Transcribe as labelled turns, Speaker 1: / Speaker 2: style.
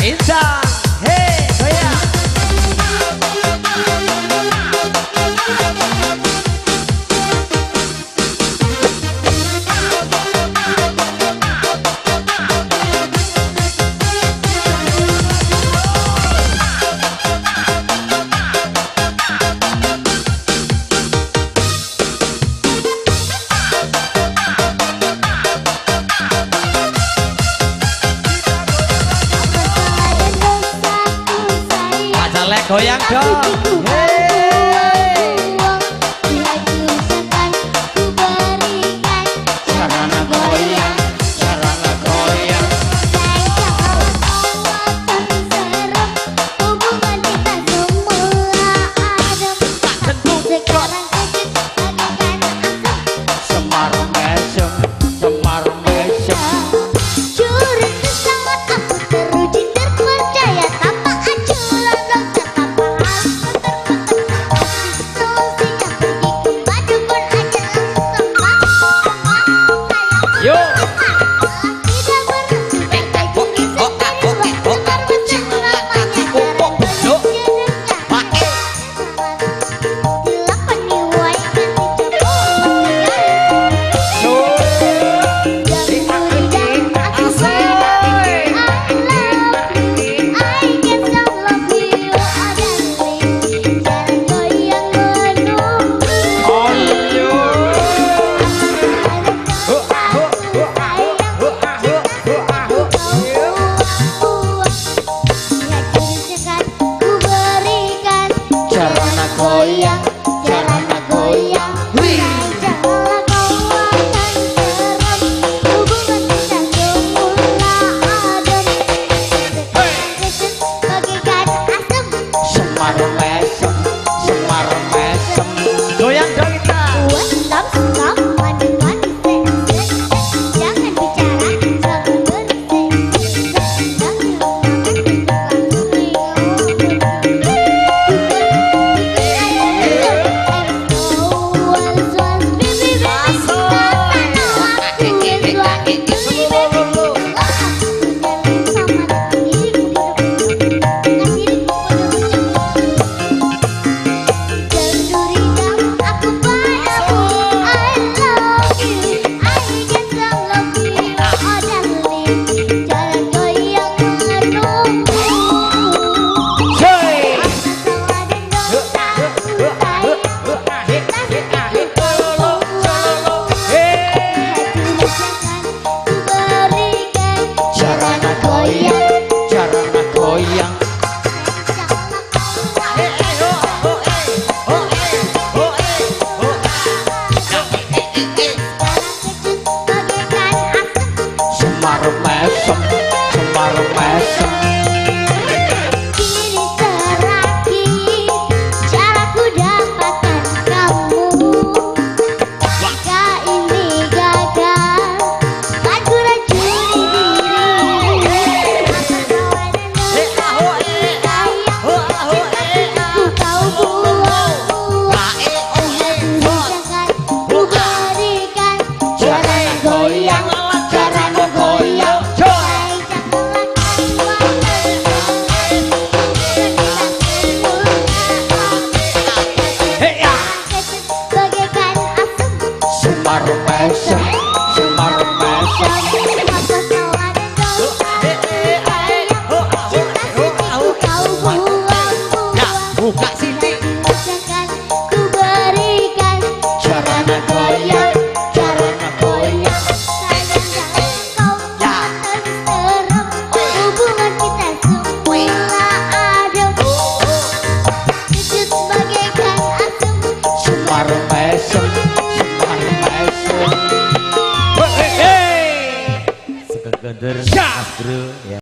Speaker 1: Insan, hei goyang. Goyang dong. Sarana goyang, sarana goyang.
Speaker 2: Hubungan kita semula adem. Sekarang kejut bagaikan asap.
Speaker 1: Semar mesem, semar mesem.
Speaker 2: Curi sesaat aku teruji terpercaya tanpa acuan roda tanpa harus solusinya pergi ke Badukun aja langsung
Speaker 1: Yo.
Speaker 2: tidak berhenti berkaji sendiri dengar macam namanya jarang
Speaker 1: Pakai.
Speaker 2: dilakukan niwai kan
Speaker 1: Sarana goyang, sarana goyang. Wih. Semar mesem, semar mesem. Goyang dong kita.
Speaker 2: Jangan bicara selalu
Speaker 1: Sarana goyang, sarana goyang. Semar mesem, semar mesem.
Speaker 2: Kini terakhir caraku dapatkan kamu. Jika ini gagal, aku racuni diri. Aku kau buang-buang. Ku berikan
Speaker 1: Sarana goyang, sarana goyang. Hey ya.
Speaker 2: Bagaikan asap.
Speaker 1: Semar mesem, semar mesem. Buka sini.
Speaker 2: Ku berikan
Speaker 1: Sarana goyang, sarana goyang.
Speaker 2: hubungan kita semula adem. Kejut bagaikan asap.
Speaker 1: Semar mesem, semar mesem. Hey, hey. Sekegeder, bro.